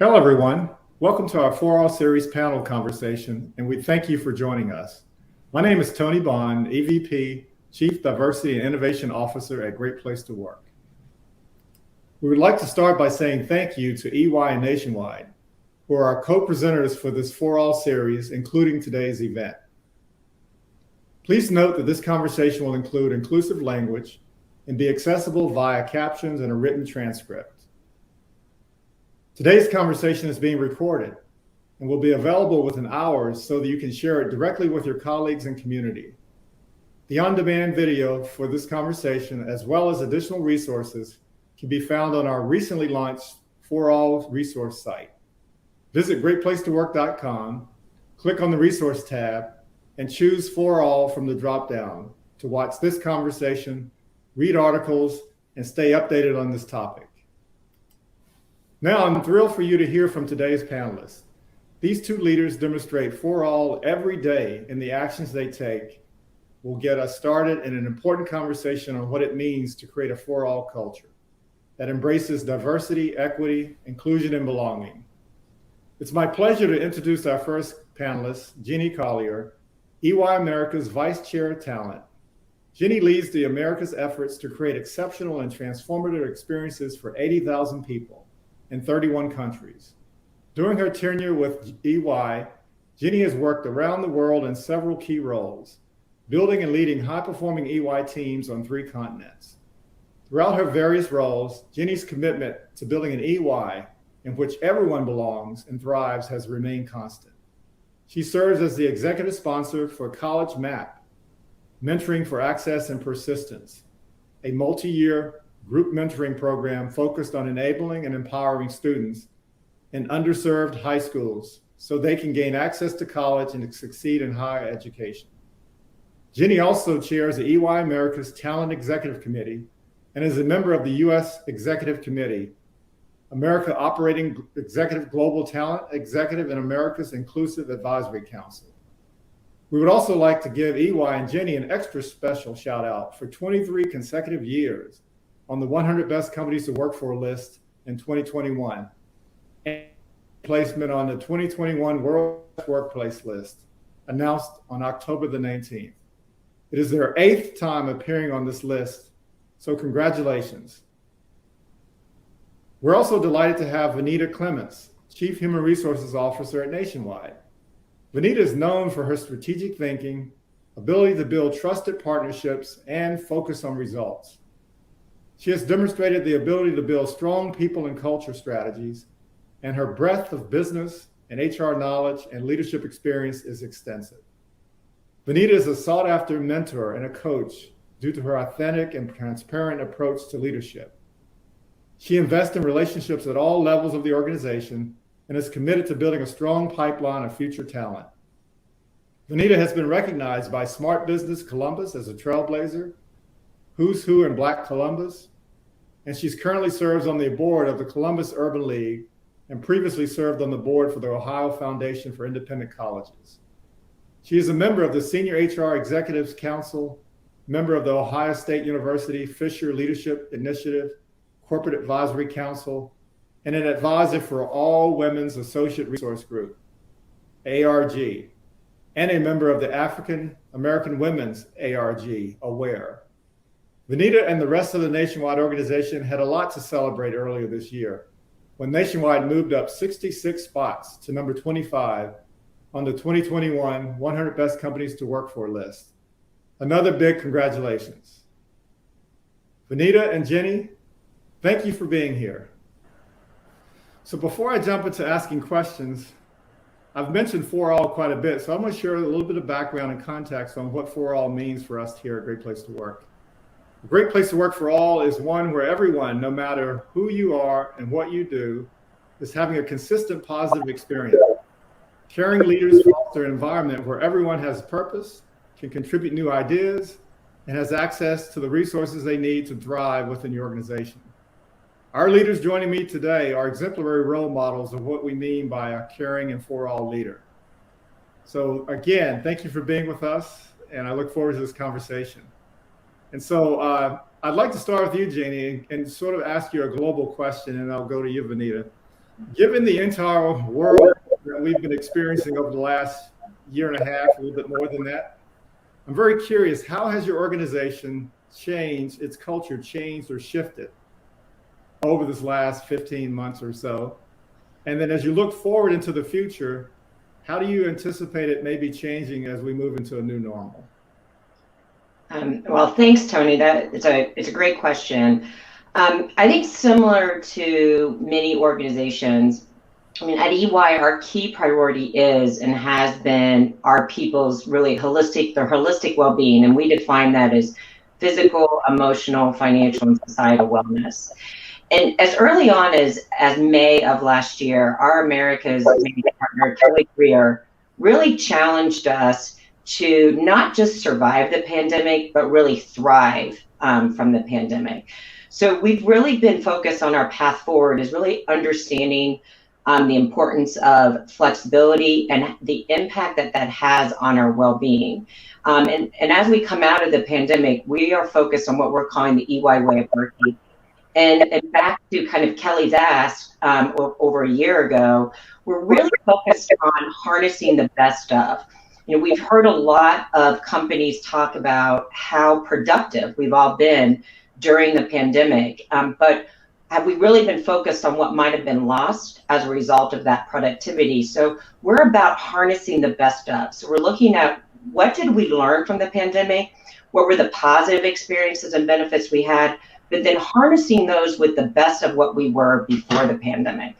Hello, everyone. Welcome to our 4All Series panel conversation, and we thank you for joining us. My name is Tony Bond, EVP, Chief Diversity and Innovation Officer at Great Place to Work. We would like to start by saying thank you to EY and Nationwide, who are our co-presenters for this 4All Series, including today's event. Please note that this conversation will include inclusive language and be accessible via captions and a written transcript. Today's conversation is being recorded and will be available within hours so that you can share it directly with your colleagues and community. The on-demand video for this conversation, as well as additional resources, can be found on our recently launched 4All resource site. Visit greatplacetowork.com, click on the resource tab, and choose 4All from the drop-down to watch this conversation, read articles, and stay updated on this topic. Now, I'm thrilled for you to hear from today's panelists. These two leaders demonstrate 4All every day, and the actions they take will get us started in an important conversation on what it means to create a 4All culture that embraces diversity, equity, inclusion, and belonging. It's my pleasure to introduce our first panelist, Jeannie Collier, EY America's Vice Chair of Talent. Jeannie leads the America's efforts to create exceptional and transformative experiences for 80,000 people in 31 countries. During her tenure with EY, Jeannie has worked around the world in several key roles, building and leading high-performing EY teams on 3 continents. Throughout her various roles, Jeannie's commitment to building an EY in which everyone belongs and thrives has remained constant. She serves as the executive sponsor for College Map, Mentoring for Access and Persistence, a multi-year group mentoring program focused on enabling and empowering students in underserved high schools so they can gain access to college and succeed in higher education. Jeannie also chairs the EY America's Talent Executive Committee and is a member of the U.S. Executive Committee, America Operating Executive Global Talent Executive, and America's Inclusive Advisory Council. We would also like to give EY and Jeannie an extra special shout out for 23 consecutive years on the 100 Best Companies to Work For list in 2021, and placement on the 2021 World Workplace list, announced on October the 19th. It is their 8th time appearing on this list, so congratulations. We're also delighted to have Vanita Clements, Chief Human Resources Officer at Nationwide. Vanita is known for her strategic thinking, ability to build trusted partnerships, and focus on results. She has demonstrated the ability to build strong people and culture strategies, and her breadth of business and HR knowledge and leadership experience is extensive. Vanita is a sought-after mentor and a coach due to her authentic and transparent approach to leadership. She invests in relationships at all levels of the organization and is committed to building a strong pipeline of future talent. Vanita has been recognized by Smart Business Columbus as a trailblazer, Who's Who in Black Columbus, and she's currently serves on the board of the Columbus Urban League and previously served on the board for the Ohio Foundation for Independent Colleges. She is a member of the Senior HR Executives Council, member of the Ohio State University Fisher Leadership Initiative, Corporate Advisory Council, and an advisor for All Women's Associate Resource Group, ARG, and a member of the African American Women's ARG, AWARE. Vanita and the rest of the Nationwide organization had a lot to celebrate earlier this year when Nationwide moved up 66 spots to number 25 on the 2021 100 Best Companies to Work For list. Another big congratulations. Vanita and Jenny, thank you for being here. So before I jump into asking questions, I've mentioned 4All quite a bit, so I'm going to share a little bit of background and context on what 4All means for us here at Great Place to Work. A great place to work for all is one where everyone, no matter who you are and what you do, is having a consistent positive experience. Caring leaders foster an environment where everyone has purpose, can contribute new ideas, and has access to the resources they need to thrive within your organization. Our leaders joining me today are exemplary role models of what we mean by a caring and 4All leader. So again, thank you for being with us, and I look forward to this conversation. And so I'd like to start with you, Jeannie, and sort of ask you a global question, and I'll go to you, Vanita. Given the entire world that we've been experiencing over the last year and a half, a little bit more than that, I'm very curious, how has your organization changed, its culture changed or shifted over this last 15 months or so? And then as you look forward into the future, how do you anticipate it may be changing as we move into a new normal? Well, thanks, Tony. It's a great question. I think similar to many organizations, I mean, at EY, our key priority is and has been our people's really their holistic well-being, and we define that as physical, emotional, financial, and societal wellness. And as early on as May of last year, our America's Media partner, Kelly Greer, really challenged us to not just survive the pandemic, but really thrive from the pandemic. So we've really been focused on our path forward is really understanding the importance of flexibility and the impact that has on our well-being. And as we come out of the pandemic, we are focused on what we're calling the EY way of working. And back to kind of Kelly's ask over a year ago, we're really focused on harnessing the best of. You know, we've heard a lot of companies talk about how productive we've all been during the pandemic, but have we really been focused on what might have been lost as a result of that productivity? So we're about harnessing the best of. So we're looking at what did we learn from the pandemic? What were the positive experiences and benefits we had? But then harnessing those with the best of what we were before the pandemic.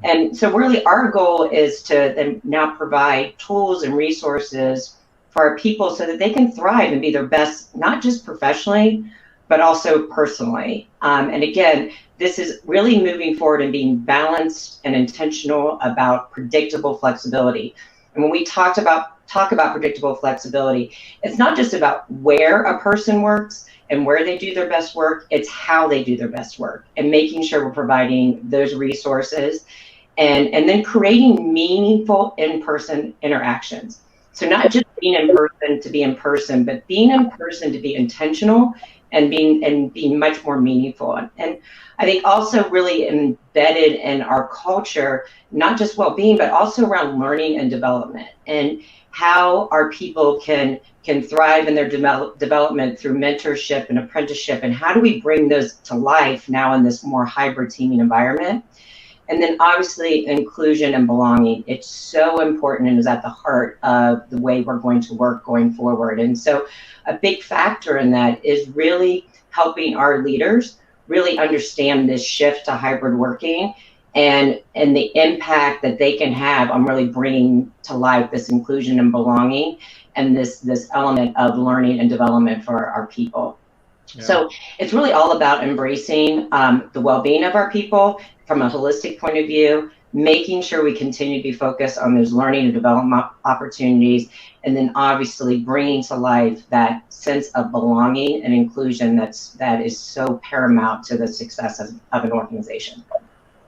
And so really our goal is to then now provide tools and resources for our people so that they can thrive and be their best, not just professionally, but also personally. And again, this is really moving forward and being balanced and intentional about predictable flexibility. And when we talk about predictable flexibility, it's not just about where a person works and where they do their best work, it's how they do their best work and making sure we're providing those resources and then creating meaningful in-person interactions. So not just being in person to be in person, but being in person to be intentional and being much more meaningful. And I think also really embedded in our culture, not just well-being, but also around learning and development and how our people can thrive in their development through mentorship and apprenticeship, and how do we bring those to life now in this more hybrid teaming environment. And then obviously inclusion and belonging. It's so important and is at the heart of the way we're going to work going forward. And so a big factor in that is really helping our leaders really understand this shift to hybrid working and the impact that they can have on really bringing to life this inclusion and belonging and this element of learning and development for our people. Yeah. So it's really all about embracing the well-being of our people from a holistic point of view, making sure we continue to be focused on those learning and development opportunities, and then obviously bringing to life that sense of belonging and inclusion that is so paramount to the success of an organization.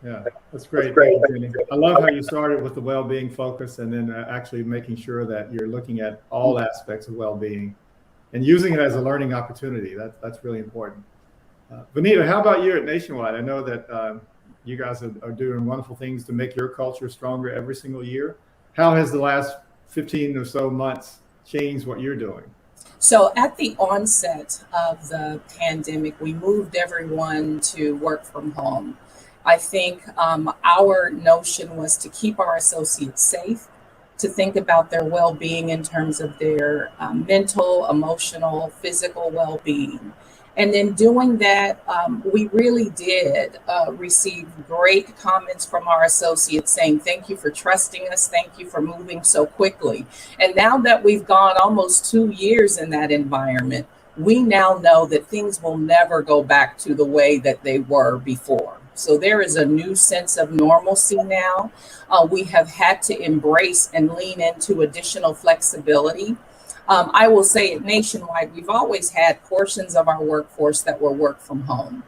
Yeah, that's great. Thank you, Jenny. I love how you started with the well-being focus and then actually making sure that you're looking at all aspects of well-being and using it as a learning opportunity. That's really important. Vanita, how about you at Nationwide? I know that you guys are doing wonderful things to make your culture stronger every single year. How has the last 15 or so months changed what you're doing? So at the onset of the pandemic, we moved everyone to work from home. I think our notion was to keep our associates safe, to think about their well-being in terms of their mental, emotional, physical well-being. And in doing that, we really did receive great comments from our associates saying, thank you for trusting us. Thank you for moving so quickly. And now that we've gone almost 2 years in that environment, we now know that things will never go back to the way that they were before. So there is a new sense of normalcy now. We have had to embrace and lean into additional flexibility. I will say at Nationwide, we've always had portions of our workforce that were work from home.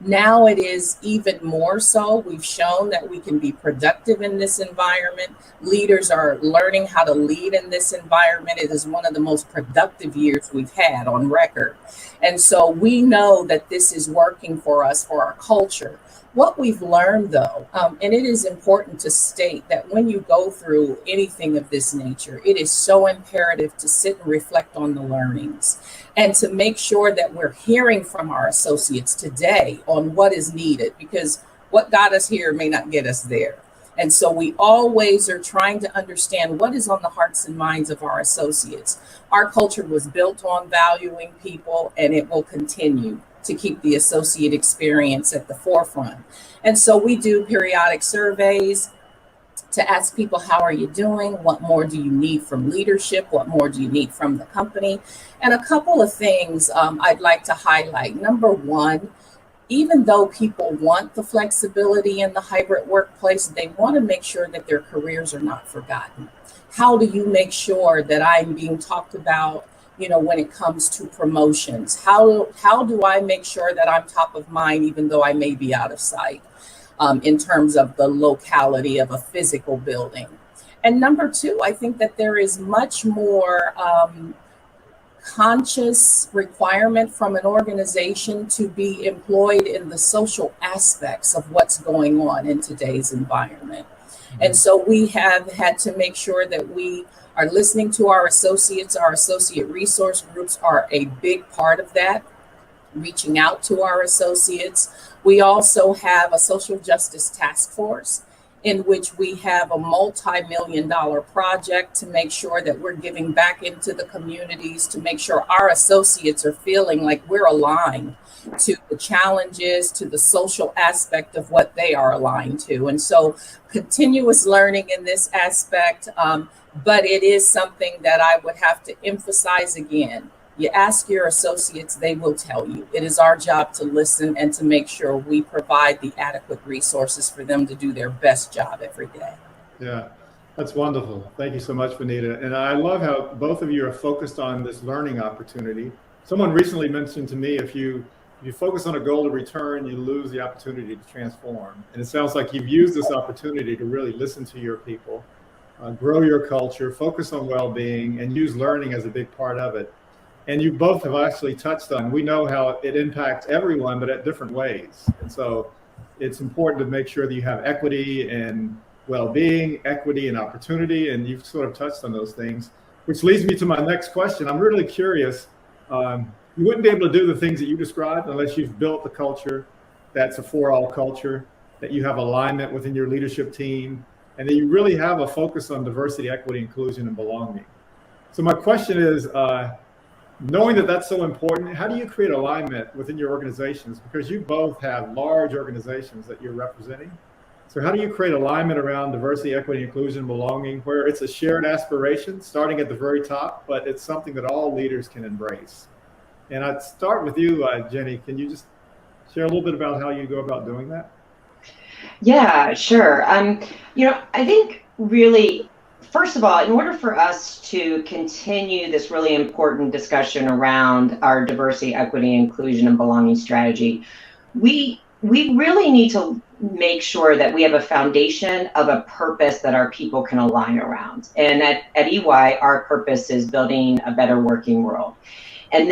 Now it is even more so. We've shown that we can be productive in this environment. Leaders are learning how to lead in this environment. It is one of the most productive years we've had on record. And so we know that this is working for us, for our culture. What we've learned, though, and it is important to state that when you go through anything of this nature, it is so imperative to sit and reflect on the learnings and to make sure that we're hearing from our associates today on what is needed, because what got us here may not get us there. And so we always are trying to understand what is on the hearts and minds of our associates. Our culture was built on valuing people, and it will continue to keep the associate experience at the forefront. And so we do periodic surveys to ask people, how are you doing? What more do you need from leadership? What more do you need from the company? And a couple of things I'd like to highlight. Number one, even though people want the flexibility in the hybrid workplace, they want to make sure that their careers are not forgotten. How do you make sure that I'm being talked about, when it comes to promotions? How do I make sure that I'm top of mind, even though I may be out of sight, in terms of the locality of a physical building? And number two, I think that there is much more conscious requirement from an organization to be employed in the social aspects of what's going on in today's environment. And so we have had to make sure that we are listening to our associates. Our associate resource groups are a big part of that, reaching out to our associates. We also have a social justice task force in which we have a multi-million-dollar project to make sure that we're giving back into the communities, to make sure our associates are feeling like we're aligned to the challenges, to the social aspect of what they are aligned to. And so continuous learning in this aspect, but it is something that I would have to emphasize again. You ask your associates, they will tell you. It is our job to listen and to make sure we provide the adequate resources for them to do their best job every day. Yeah, that's wonderful. Thank you so much, Vanita. And I love how both of you are focused on this learning opportunity. Someone recently mentioned to me, if you focus on a goal to return, you lose the opportunity to transform. And it sounds like you've used this opportunity to really listen to your people, grow your culture, focus on well-being, and use learning as a big part of it. And you both have actually touched on, we know how it impacts everyone, but at different ways. And so it's important to make sure that you have equity and well-being, equity and opportunity, and you've sort of touched on those things, which leads me to my next question. I'm really curious. You wouldn't be able to do the things that you described unless you've built the culture that's a for-all culture, that you have alignment within your leadership team, and that you really have a focus on diversity, equity, inclusion, and belonging. So my question is, knowing that that's so important, how do you create alignment within your organizations? Because you both have large organizations that you're representing. So how do you create alignment around diversity, equity, inclusion, belonging, where it's a shared aspiration starting at the very top, but it's something that all leaders can embrace? And I'd start with you, Jenny. Can you just share a little bit about how you go about doing that? Yeah, sure. I think really, first of all, in order for us to continue this really important discussion around our diversity, equity, inclusion, and belonging strategy, we really need to make sure that we have a foundation of a purpose that our people can align around. And at EY, our purpose is building a better working world. And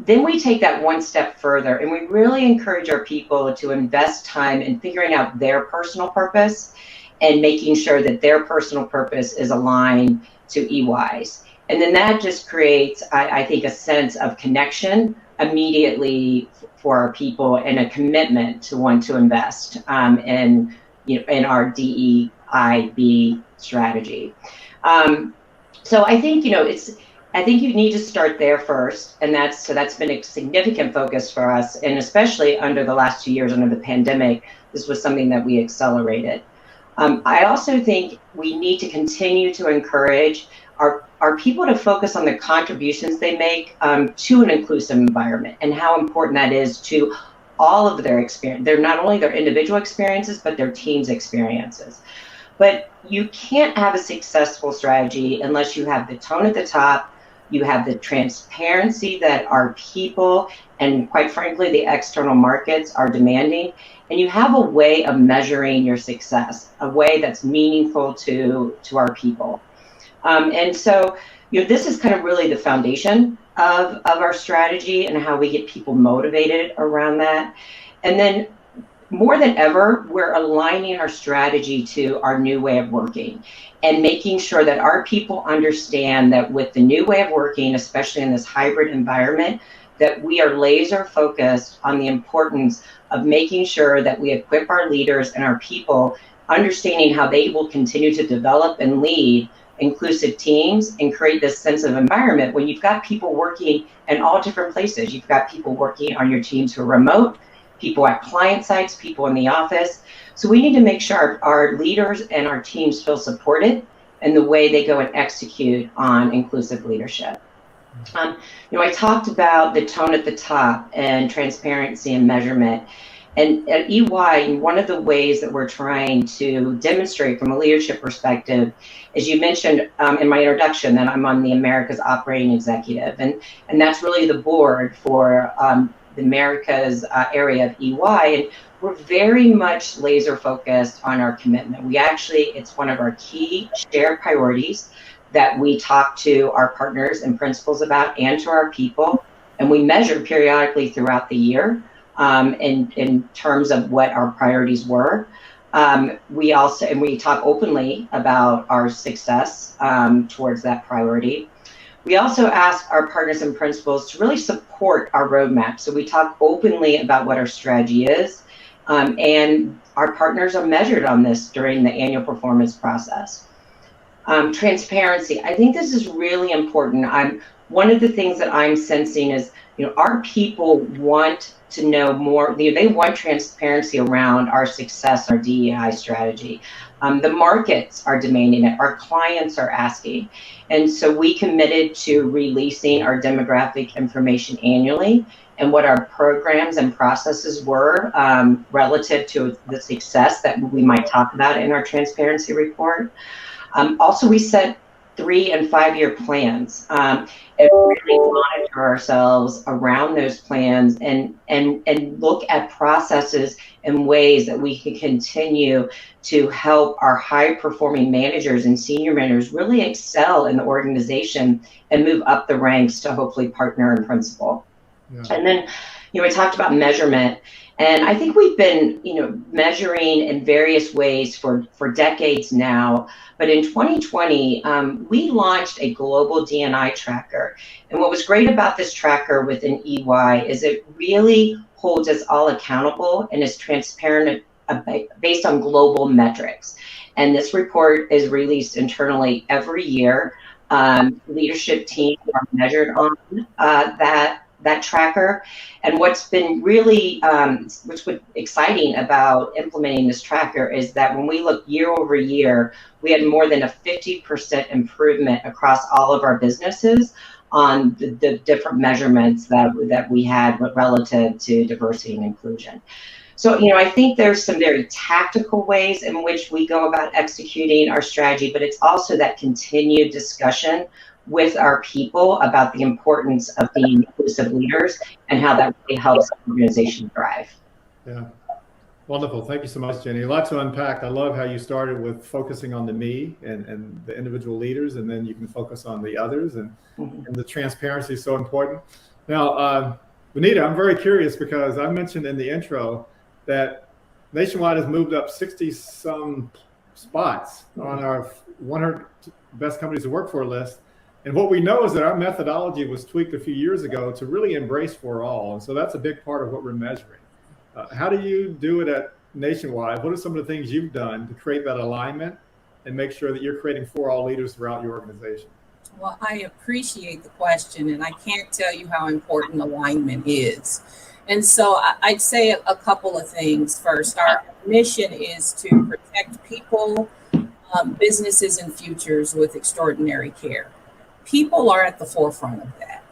then we take that one step further, and we really encourage our people to invest time in figuring out their personal purpose and making sure that their personal purpose is aligned to EY's. And then that just creates, I think, a sense of connection immediately for our people and a commitment to want to invest in our DEIB strategy. So I think, I think you need to start there first, and that's been a significant focus for us, and especially under the last 2 years under the pandemic, this was something that we accelerated. I also think we need to continue to encourage our people to focus on the contributions they make to an inclusive environment and how important that is to all of their experience. They're not only their individual experiences, but their team's experiences. But you can't have a successful strategy unless you have the tone at the top, You have the transparency that our people and, quite frankly, the external markets are demanding. And you have a way of measuring your success, a way that's meaningful to our people. And so, this is kind of really the foundation of our strategy and how we get people motivated around that. And then more than ever, we're aligning our strategy to our new way of working and making sure that our people understand that with the new way of working, especially in this hybrid environment, that we are laser focused on the importance of making sure that we equip our leaders and our people, understanding how they will continue to develop and lead inclusive teams and create this sense of environment when you've got people working in all different places. You've got people working on your teams who are remote, people at client sites, people in the office. So we need to make sure our leaders and our teams feel supported in the way they go and execute on inclusive leadership. I talked about the tone at the top and transparency and measurement. And at EY, one of the ways that we're trying to demonstrate from a leadership perspective, as you mentioned in my introduction, that I'm on the Americas Operating Executive, and that's really the board for the Americas area of EY, and we're very much laser focused on our commitment. It's one of our key shared priorities that we talk to our partners and principals about and to our people, and we measure periodically throughout the year in terms of what our priorities were. We talk openly about our success towards that priority. We also ask our partners and principals to really support our roadmap. So we talk openly about what our strategy is, and our partners are measured on this during the annual performance process. Transparency. I think this is really important. One of the things that I'm sensing is, our people want to know more. They want transparency around our success, our DEI strategy. The markets are demanding it. Our clients are asking. And so we committed to releasing our demographic information annually and what our programs and processes were relative to the success that we might talk about in our transparency report. Also, we set 3 and 5 year plans and really monitor ourselves around those plans and look at processes and ways that we can continue to help our high performing managers and senior managers really excel in the organization and move up the ranks to hopefully partner and principal. Yeah. And then, I talked about measurement. And I think we've been, measuring in various ways for decades now. But in 2020, we launched a global D&I tracker. And what was great about this tracker within EY is it really holds us all accountable and is transparent based on global metrics. And this report is released internally every year. Leadership teams are measured on that tracker. And what's been really exciting about implementing this tracker is that when we look year over year, we had more than a 50% improvement across all of our businesses on the different measurements that we had relative to diversity and inclusion. So, I think there's some very tactical ways in which we go about executing our strategy, but it's also that continued discussion with our people about the importance of being inclusive leaders and how that really helps the organization thrive. Yeah, wonderful. Thank you so much, Jenny. A lot to unpack. I love how you started with focusing on the me and the individual leaders, and then you can focus on the others, and the transparency is so important. Now, Benita, I'm very curious because I mentioned in the intro that Nationwide has moved up 60 some spots on our 100 best companies to work for list. And what we know is that our methodology was tweaked a few years ago to really embrace for all. And so that's a big part of what we're measuring. How do you do it at Nationwide? What are some of the things you've done to create that alignment and make sure that you're creating for all leaders throughout your organization? Well, I appreciate the question, and I can't tell you how important alignment is. And so I'd say a couple of things. First, our mission is to protect people, businesses, and futures with extraordinary care. People are at the forefront of that.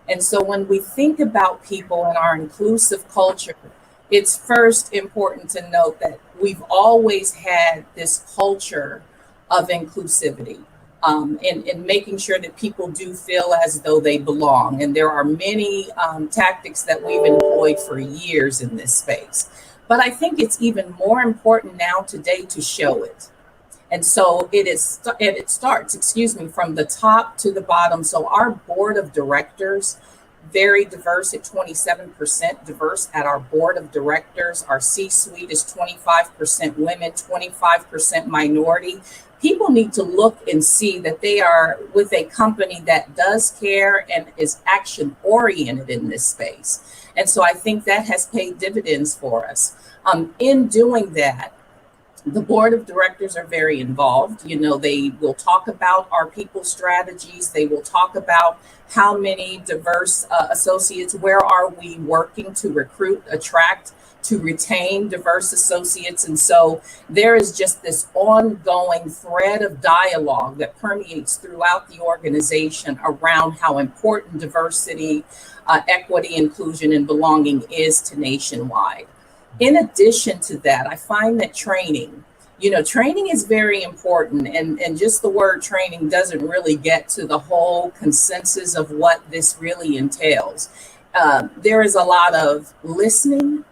And so when we think about people and our inclusive culture, it's first important to note that we've always had this culture of inclusivity. and making sure that people do feel as though they belong. And there are many tactics that we've employed for years in this space. But I think it's even more important now today to show it. And so it starts, from the top to the bottom. So our board of directors, very diverse at 27% diverse at our board of directors. Our C-suite is 25% women, 25% minority. People need to look and see that they are with a company that does care and is action oriented in this space. And so I think that has paid dividends for us. In doing that, the board of directors are very involved. You know, they will talk about our people strategies. They will talk about how many diverse associates, where are we working to recruit, attract, to retain diverse associates. And so there is just this ongoing thread of dialogue that permeates throughout the organization around how important diversity, equity, inclusion, and belonging is to Nationwide. In addition to that, I find that training is very important, and just the word training doesn't really get to the whole consensus of what this really entails. There is a lot of listening,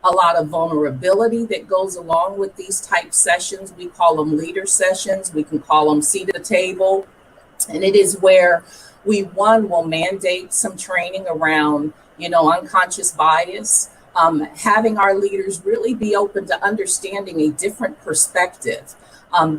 a lot of vulnerability that goes along with these type sessions. We call them leader sessions. We can call them seat at the table. And it is where we, will mandate some training around, unconscious bias, having our leaders really be open to understanding a different perspective.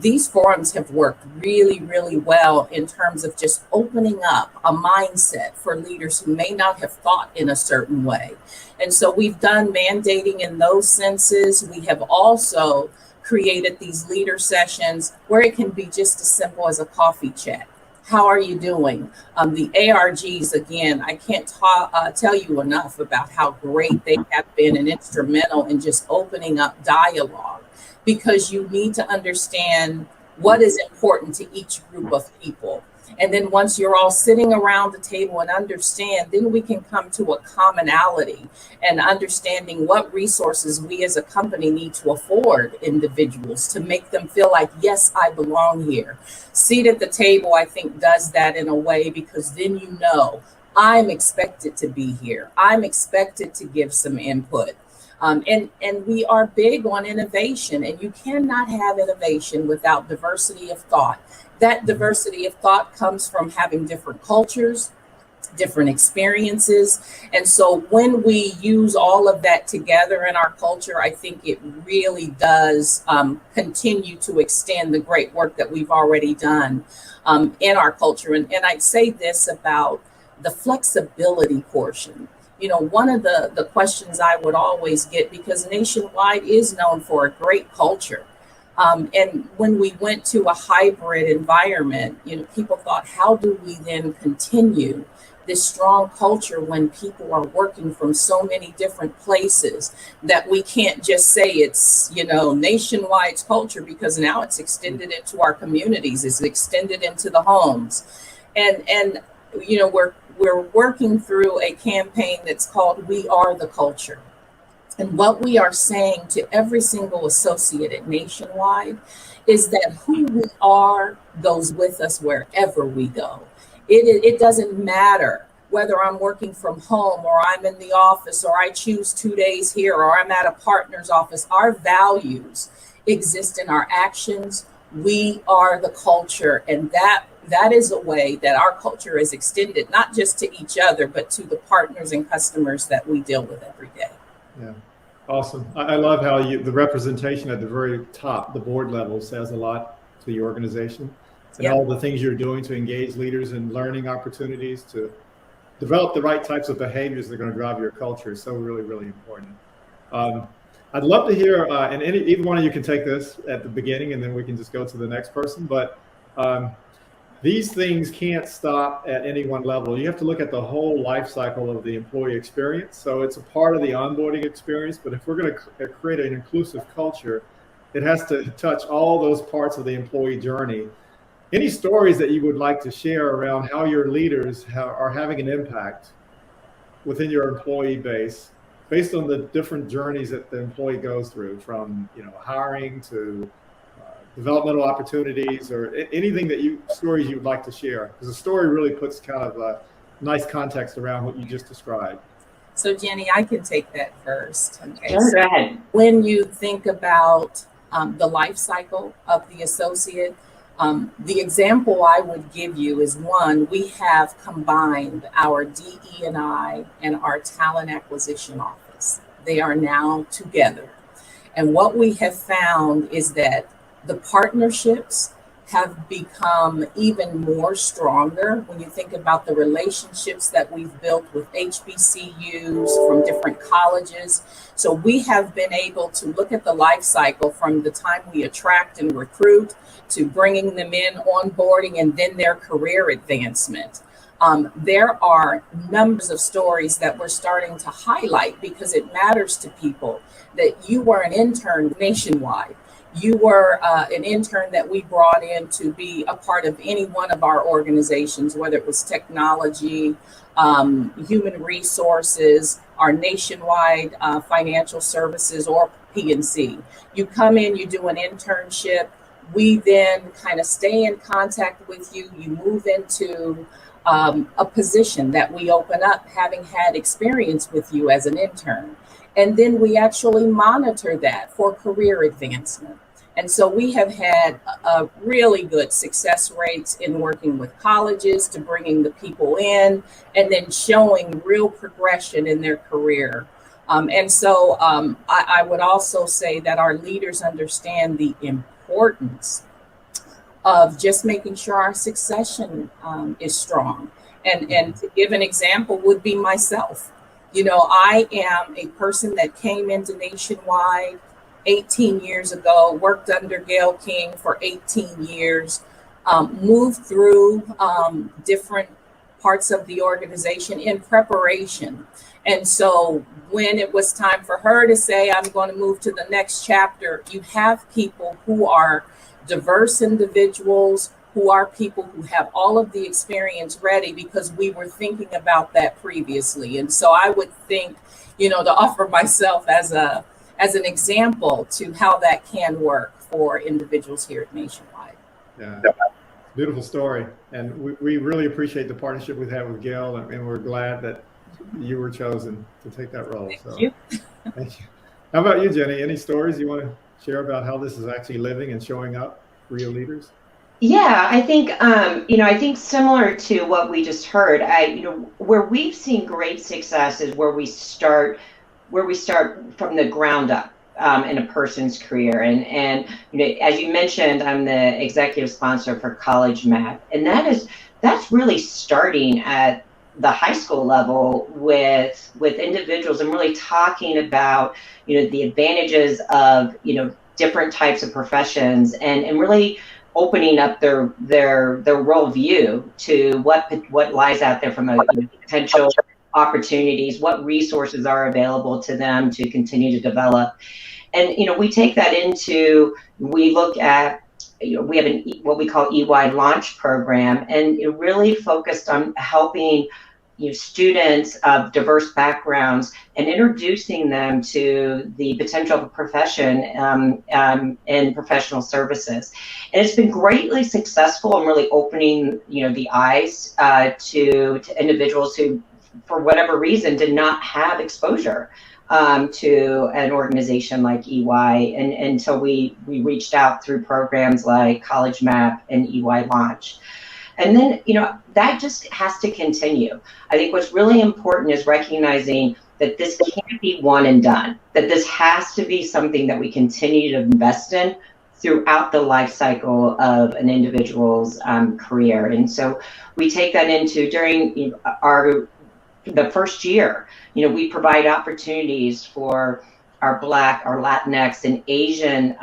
These forums have worked really, really well in terms of just opening up a mindset for leaders who may not have thought in a certain way. And so we've done mandating in those senses. We have also created these leader sessions where it can be just as simple as a coffee chat. How are you doing? The ARGs, again, I can't tell you enough about how great they have been and instrumental in just opening up dialogue, because you need to understand what is important to each group of people. And then once you're all sitting around the table and understand, then we can come to a commonality and understanding what resources we as a company need to afford individuals to make them feel like, yes, I belong here. Seat at the table, I think, does that in a way, because then I'm expected to be here. I'm expected to give some input. And we are big on innovation, and you cannot have innovation without diversity of thought. That diversity of thought comes from having different cultures, different experiences. And so when we use all of that together in our culture, I think it really does continue to extend the great work that we've already done in our culture. And I'd say this about the flexibility portion. One of the questions I would always get, because Nationwide is known for a great culture. And when we went to a hybrid environment, people thought, how do we then continue this strong culture when people are working from so many different places, that we can't just say it's, Nationwide's culture, because now it's extended into our communities, it's extended into the homes. And we're working through a campaign that's called We Are the Culture. And what we are saying to every single associate at Nationwide is that who we are goes with us wherever we go. It doesn't matter whether I'm working from home or I'm in the office or I choose 2 days here or I'm at a partner's office. Our values exist in our actions. We are the culture, and that is a way that our culture is extended, not just to each other, but to the partners and customers that we deal with every day. Yeah, awesome. I love how the representation at the very top, the board level, says a lot to your organization, and all the things you're doing to engage leaders in learning opportunities, to develop the right types of behaviors that are going to drive your culture is so really, really important. I'd love to hear, and either one of you can take this at the beginning, and then we can just go to the next person. But these things can't stop at any one level. You have to look at the whole life cycle of the employee experience. So it's a part of the onboarding experience. But if we're going to create an inclusive culture, it has to touch all those parts of the employee journey. Any stories that you would like to share around how your leaders are having an impact within your employee base, based on the different journeys that the employee goes through, from hiring to developmental opportunities, or anything stories you'd like to share? Because the story really puts kind of a nice context around what you just described. So Jenny, I can take that first. Okay. Sure, So go ahead. when you think about the life cycle of the associate, the example I would give you is one, we have combined our DE&I and our talent acquisition office. They are now together. And what we have found is that the partnerships have become even more stronger when you think about the relationships that we've built with HBCUs from different colleges. So we have been able to look at the life cycle from the time we attract and recruit to bringing them in, onboarding, and then their career advancement. There are numbers of stories that we're starting to highlight because it matters to people that you were an intern nationwide. You were an intern that we brought in to be a part of any one of our organizations, whether it was technology, human resources, our nationwide financial services, or P&C. You come in, you do an internship. We then kind of stay in contact with you. You move into a position that we open up, having had experience with you as an intern. And then we actually monitor that for career advancement. And so we have had a really good success rates in working with colleges to bringing the people in and then showing real progression in their career. And so I would also say that our leaders understand the importance of just making sure our succession is strong. And to give an example would be myself. You know, I am a person that came into Nationwide 18 years ago, worked under Gail King for 18 years, moved through different parts of the organization in preparation. And so when it was time for her to say, I'm going to move to the next chapter, you have people who are diverse individuals, who are people who have all of the experience ready because we were thinking about that previously. And so I would think, you know, to offer myself as an example to how that can work for individuals here at Nationwide. Yeah, beautiful story. And we really appreciate the partnership we've had with Gail, and we're glad that you were chosen to take that role. Thank you. Thank you. How about you, Jenny? Any stories you want to share about how this is actually living and showing up for your leaders? Yeah, I think, I think similar to what we just heard, where we've seen great success is where we start from the ground up in a person's career. And as you mentioned, I'm the executive sponsor for College Map, and that's really starting at the high school level with individuals and really talking about, the advantages of, different types of professions and really opening up their worldview to what lies out there from a potential opportunities, what resources are available to them to continue to develop. And we take that into, we look at, we have what we call EY launch program, and it really focused on helping students of diverse backgrounds and introducing them to the potential of a profession in professional services. And it's been greatly successful in really opening, the eyes to individuals who, for whatever reason, did not have exposure to an organization like EY. And until we reached out through programs like College Map and EY Launch. And then, that just has to continue. I think what's really important is recognizing that this can't be one and done, that this has to be something that we continue to invest in throughout the life cycle of an individual's career. And so we take that into during the first year, we provide opportunities for our Black, our Latinx, and Asian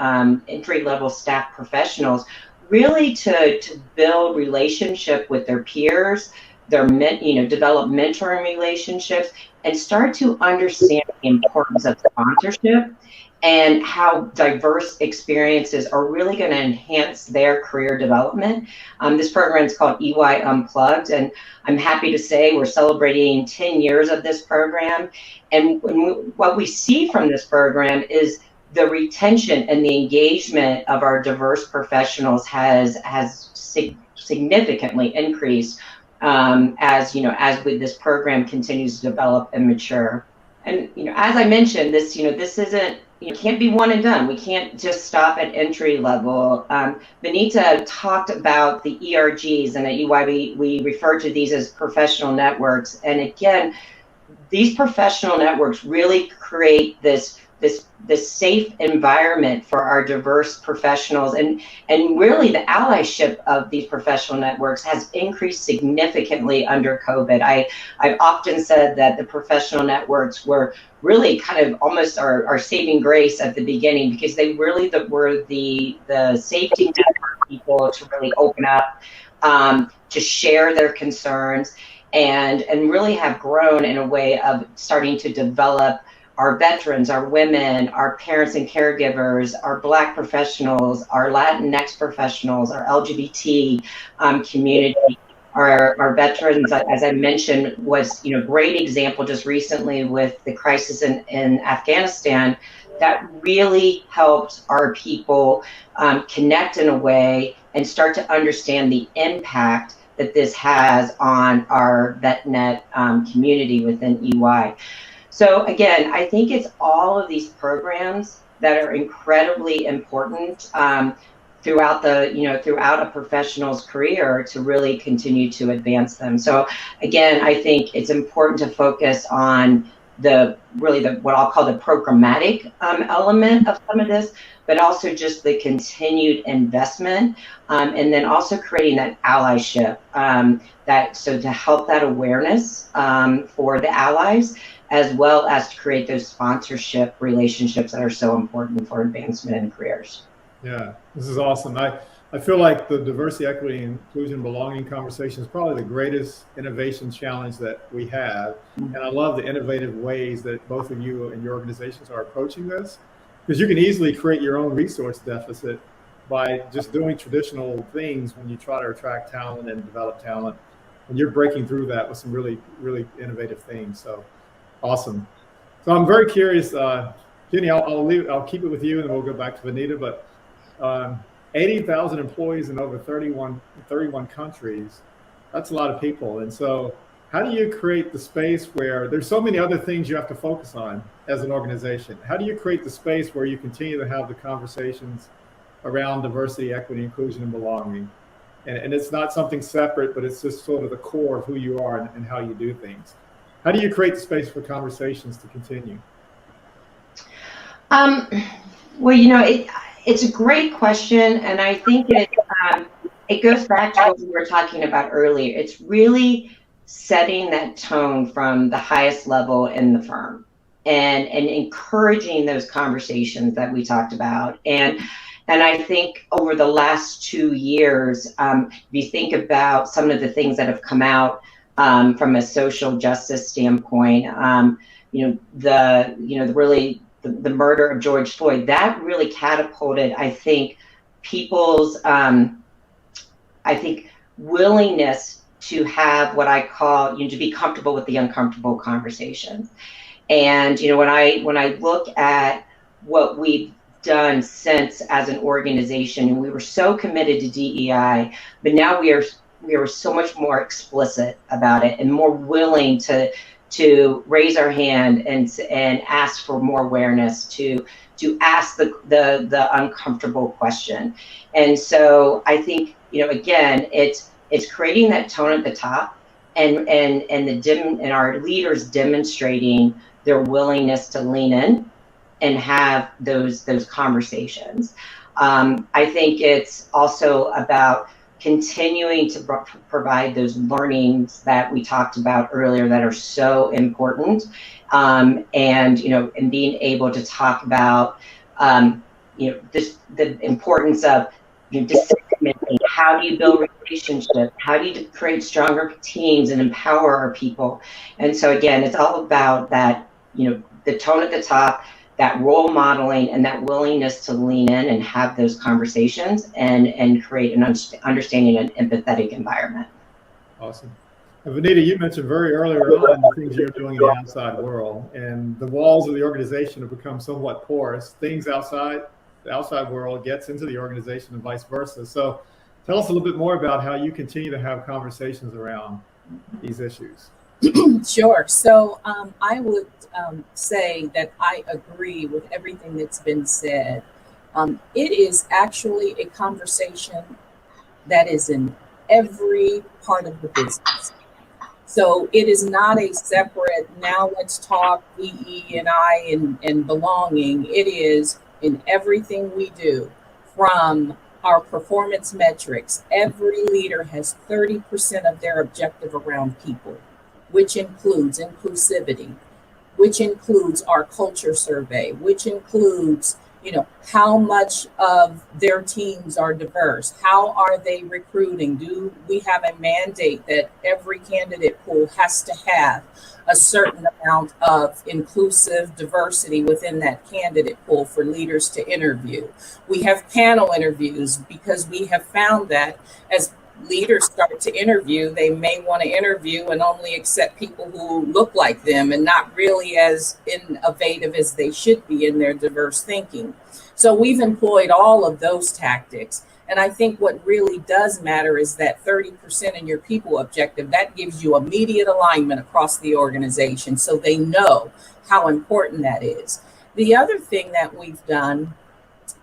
entry-level staff professionals really to build relationship with their peers, develop mentoring relationships, and start to understand the importance of sponsorship and how diverse experiences are really going to enhance their career development. This program is called EY Unplugged, and I'm happy to say we're celebrating 10 years of this program. And what we see from this program is the retention and the engagement of our diverse professionals has significantly increased as this program continues to develop and mature. And as I mentioned, this isn't, can't be one and done. We can't just stop at entry level. Benita talked about the ERGs, and at EY we refer to these as professional networks. And again, these professional networks really create this safe environment for our diverse professionals, and really the allyship of these professional networks has increased significantly under COVID. I've often said that the professional networks were really kind of almost our saving grace at the beginning, because they really were the safety net for people to really open up, to share their concerns, and really have grown in a way of starting to develop our veterans, our women, our parents and caregivers, our Black professionals, our Latinx professionals, our LGBT community, our veterans, as I mentioned, was a great example just recently with the crisis in Afghanistan that really helped our people connect in a way and start to understand the impact that this has on our VetNet community within EY. So again, I think it's all of these programs that are incredibly important throughout a professional's career to really continue to advance them. So again, I think it's important to focus on what I'll call the programmatic element of some of this, but also just the continued investment, and then also creating that allyship, to help that awareness for the allies, as well as to create those sponsorship relationships that are so important for advancement in careers. Yeah, this is awesome. I feel like the diversity, equity, inclusion, belonging conversation is probably the greatest innovation challenge that we have. And I love the innovative ways that both of you and your organizations are approaching this, because you can easily create your own resource deficit by just doing traditional things when you try to attract talent and develop talent. And you're breaking through that with some really, really innovative things. So awesome. So I'm very curious, Jenny, I'll keep it with you and then we'll go back to Benita, but 80,000 employees in over 31 countries, that's a lot of people. And so how do you create the space where there's so many other things you have to focus on as an organization? How do you create the space where you continue to have the conversations around diversity, equity, inclusion, and belonging? And it's not something separate, but it's just sort of the core of who you are and how you do things. How do you create the space for conversations to continue? Well, it's a great question, and I think it goes back to what we were talking about earlier. It's really setting that tone from the highest level in the firm, and encouraging those conversations that we talked about. And I think over the last 2 years, if you think about some of the things that have come out from a social justice standpoint, the murder of George Floyd, that really catapulted, I think, people's, willingness to have what I call, to be comfortable with the uncomfortable conversations. And, when I look at what we've done since as an organization, and we were so committed to DEI, but now we are so much more explicit about it and more willing to raise our hand and ask for more awareness, to ask the uncomfortable question. And so I think, again, it's creating that tone at the top, and our leaders demonstrating their willingness to lean in and have those conversations. I think it's also about continuing to provide those learnings that we talked about earlier that are so important, and being able to talk about the importance of decision making. How do you build relationships? How do you create stronger teams and empower our people? And so again, it's all about that, the tone at the top, that role modeling, and that willingness to lean in and have those conversations and create an understanding and empathetic environment. Awesome. And Vanita, you mentioned very earlier on the things you're doing in the outside world, and the walls of the organization have become somewhat porous. Things outside the outside world gets into the organization and vice versa. So tell us a little bit more about how you continue to have conversations around these issues. Sure. So I would say that I agree with everything that's been said. It is actually a conversation that is in every part of the business. So it is not a separate, now let's talk EE and I and belonging. It is in everything we do, from our performance metrics. Every leader has 30% of their objective around people, which includes inclusivity, which includes our culture survey, which includes, how much of their teams are diverse? How are they recruiting? Do we have a mandate that every candidate pool has to have a certain amount of inclusive diversity within that candidate pool for leaders to interview? We have panel interviews because we have found that as leaders start to interview, they may want to interview and only accept people who look like them and not really as innovative as they should be in their diverse thinking. So we've employed all of those tactics. And I think what really does matter is that 30% in your people objective, that gives you immediate alignment across the organization so they know how important that is. The other thing that we've done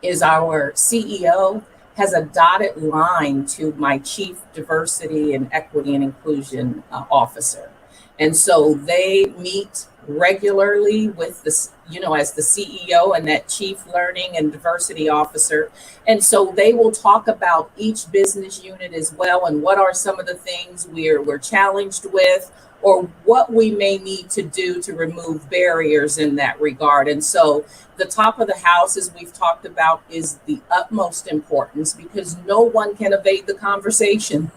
is our CEO has a dotted line to my chief diversity and equity and inclusion officer. And so they meet regularly with this, as the CEO and that chief learning and diversity officer. And so they will talk about each business unit as well and what are some of the things we're challenged with, or what we may need to do to remove barriers in that regard. And so the top of the house, as we've talked about, is the utmost importance because no one can evade the conversation.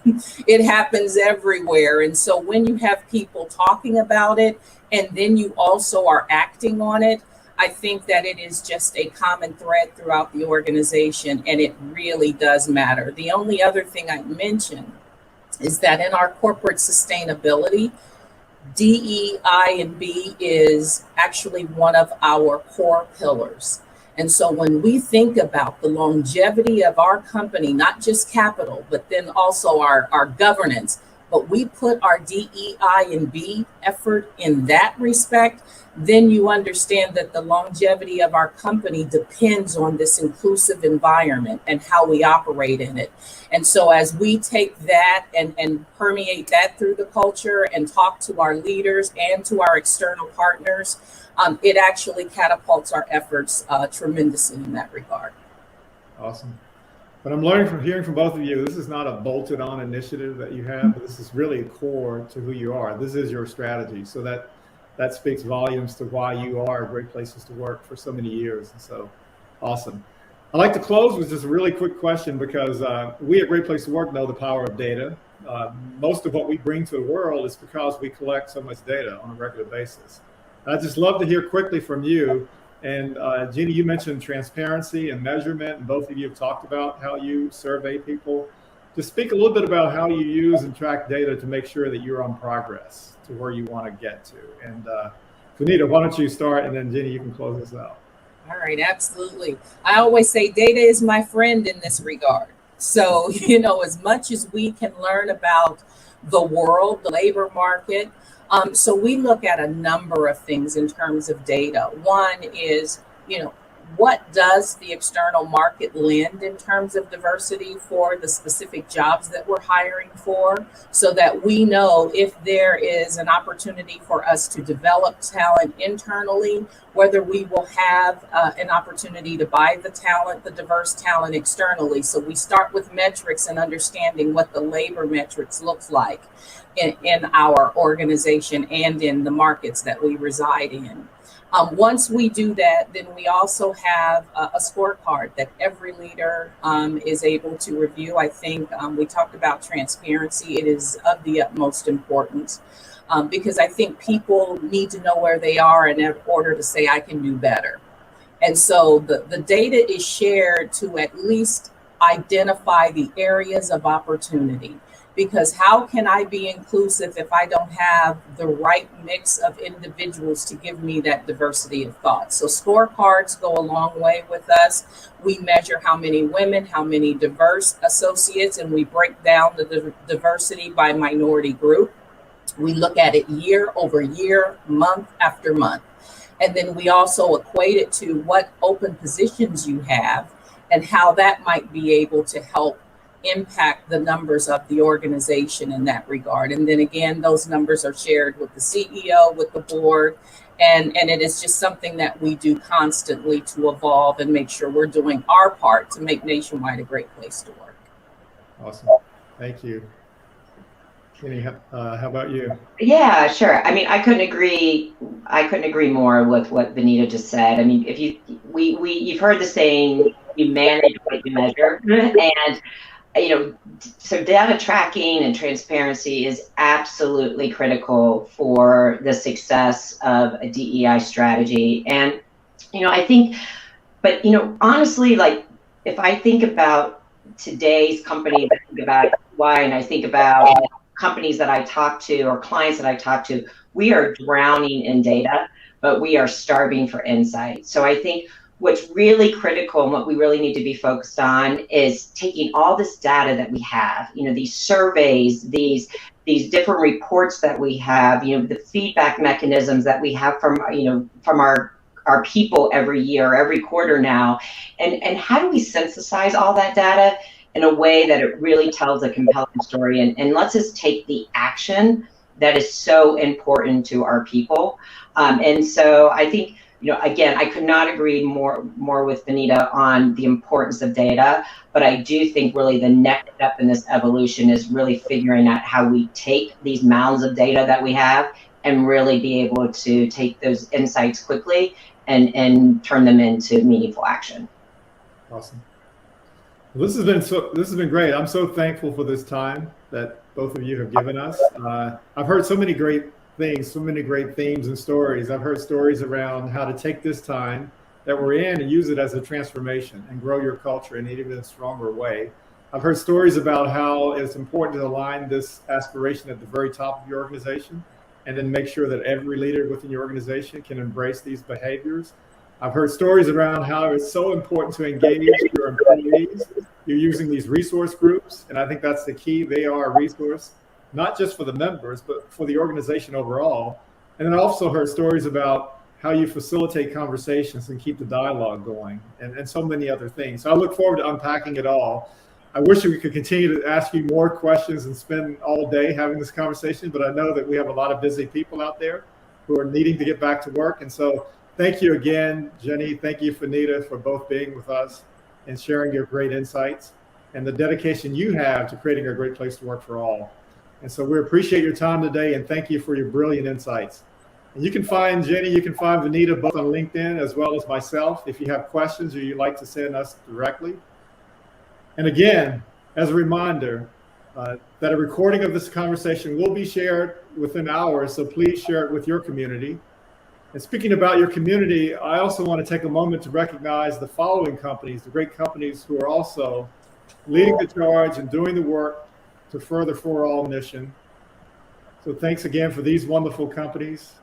It happens everywhere. And so when you have people talking about it and then you also are acting on it, I think that it is just a common thread throughout the organization, and it really does matter. The only other thing I'd mention is that in our corporate sustainability, DEI and B is actually one of our core pillars. And so when we think about the longevity of our company, not just capital, but then also our governance, but we put our DEI and B effort in that respect, then you understand that the longevity of our company depends on this inclusive environment and how we operate in it. And so as we take that and permeate that through the culture and talk to our leaders and to our external partners, it actually catapults our efforts tremendously in that regard. Awesome. But I'm learning from hearing from both of you, this is not a bolted on initiative that you have, but this is really core to who you are. This is your strategy. So that speaks volumes to why you are great places to work for so many years. And so awesome. I'd like to close with just a really quick question because we at Great Place to Work know the power of data. Most of what we bring to the world is because we collect so much data on a regular basis. I'd just love to hear quickly from you. And Jeannie, you mentioned transparency and measurement, and both of you have talked about how you survey people. Just speak a little bit about how you use and track data to make sure that you're on progress to where you want to get to. And Vanita, why don't you start, and then Jeannie, you can close us out. All right, absolutely. I always say data is my friend in this regard. So, as much as we can learn about the world, the labor market, so we look at a number of things in terms of data. One is, what does the external market lend in terms of diversity for the specific jobs that we're hiring for, so that we know if there is an opportunity for us to develop talent internally, whether we will have an opportunity to buy the talent, the diverse talent externally. So we start with metrics and understanding what the labor metrics looks like in our organization and in the markets that we reside in. Once we do that, then we also have a scorecard that every leader is able to review. I think we talked about transparency. It is of the utmost importance because I think people need to know where they are in order to say, I can do better. And so the data is shared to at least identify the areas of opportunity. because how can I be inclusive if I don't have the right mix of individuals to give me that diversity of thought? So scorecards go a long way with us. We measure how many women, how many diverse associates, and we break down the diversity by minority group. We look at it year over year, month after month. And then we also equate it to what open positions you have and how that might be able to help impact the numbers of the organization in that regard. And then again, those numbers are shared with the CEO, with the board, and it is just something that we do constantly to evolve and make sure we're doing our part to make Nationwide a great place to work. Awesome. Thank you. Kenny, how about you? Yeah, sure. I mean, I couldn't agree more with what Benita just said. I mean, if you've heard the saying, you manage what you measure, and so data tracking and transparency is absolutely critical for the success of a DEI strategy. And I think, but honestly, like if I think about today's companies, I think about why, and I think about companies that I talk to or clients that I talk to, we are drowning in data, but we are starving for insight. So I think what's really critical and what we really need to be focused on is taking all this data that we have, these surveys, these different reports that we have, the feedback mechanisms that we have from our people every year, every quarter now, and how do we synthesize all that data in a way that it really tells a compelling story and lets us take the action that is so important to our people. And so I think, again, I could not agree more with Benita on the importance of data, but I do think really the next step in this evolution is really figuring out how we take these mounds of data that we have and really be able to take those insights quickly and turn them into meaningful action. Awesome. Well, this has been great. I'm so thankful for this time that both of you have given us. I've heard so many great things, so many great themes and stories. I've heard stories around how to take this time that we're in and use it as a transformation and grow your culture in an even stronger way. I've heard stories about how it's important to align this aspiration at the very top of your organization and then make sure that every leader within your organization can embrace these behaviors. I've heard stories around how it's so important to engage your employees. You're using these resource groups, and I think that's the key. They are a resource, not just for the members, but for the organization overall. And then I also heard stories about how you facilitate conversations and keep the dialogue going, and so many other things. So I look forward to unpacking it all. I wish we could continue to ask you more questions and spend all day having this conversation, but I know that we have a lot of busy people out there who are needing to get back to work. And so thank you again, Jenny. Thank you, Benita, for both being with us and sharing your great insights and the dedication you have to creating a great place to work for all. And so we appreciate your time today, and thank you for your brilliant insights. And you can find Jenny, you can find Benita both on LinkedIn as well as myself if you have questions or you'd like to send us directly. And again, as a reminder, that a recording of this conversation will be shared within hours, so please share it with your community. And speaking about your community, I also want to take a moment to recognize the following companies, the great companies who are also leading the charge and doing the work to further For All mission. So thanks again for these wonderful companies.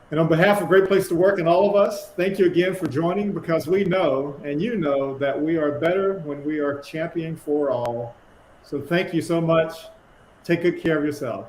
And on behalf of Great Place to Work and all of us, thank you again for joining, because we know, and you know, that we are better when we are championing For All. So thank you so much. Take good care of yourself.